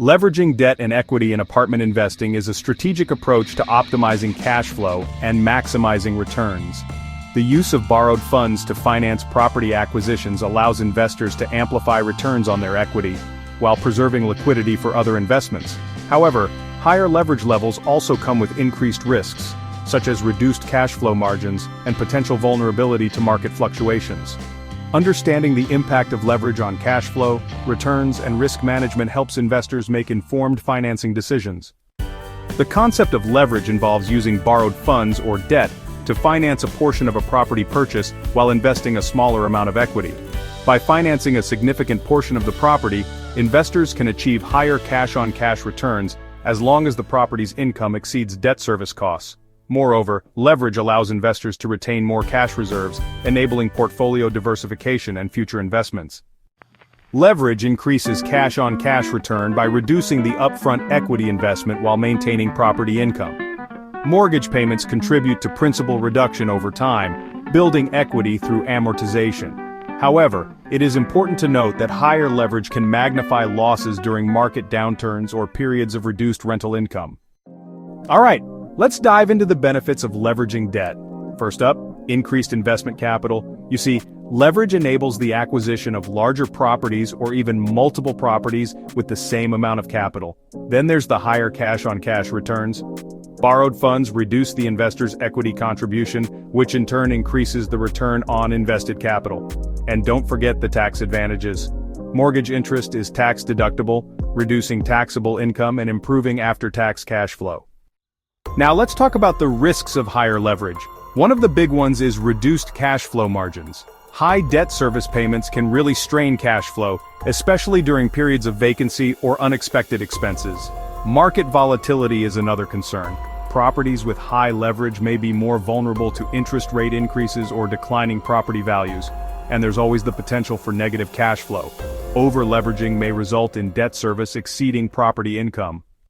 Leveraging debt and equity in apartment investing is a strategic approach to optimizing cash flow and maximizing returns. The use of borrowed funds to finance property acquisitions allows investors to amplify returns on their equity, while preserving liquidity for other investments. However, higher leverage levels also come with increased risks, such as reduced cash flow margins and potential vulnerability to market fluctuations. Understanding the impact of leverage on cash flow, returns, and risk management helps investors make informed financing decisions. The concept of leverage involves using borrowed funds or debt to finance a portion of a property purchase while investing a smaller amount of equity. By financing a significant portion of the property, investors can achieve higher cash-on-cash returns as long as the property's income exceeds debt service costs. Moreover, leverage allows investors to retain more cash reserves, enabling portfolio diversification and future investments. Leverage increases cash-on-cash return by reducing the upfront equity investment while maintaining property income. Mortgage payments contribute to principal reduction over time, building equity through amortization. However, it is important to note that higher leverage can magnify losses during market downturns or periods of reduced rental income. Alright, let's dive into the benefits of leveraging debt. First up, increased investment capital. You see, leverage enables the acquisition of larger properties or even multiple properties with the same amount of capital. Then there's the higher cash-on-cash returns. Borrowed funds reduce the investor's equity contribution, which in turn increases the return on invested capital. And don't forget the tax advantages. Mortgage interest is tax deductible, reducing taxable income and improving after-tax cash flow. Now let's talk about the risks of higher leverage. One of the big ones is reduced cash flow margins. High debt service payments can really strain cash flow, especially during periods of vacancy or unexpected expenses. Market volatility is another concern. Properties with high leverage may be more vulnerable to interest rate increases or declining property values, and there's always the potential for negative cash flow. Over-leveraging may result in debt service exceeding property income.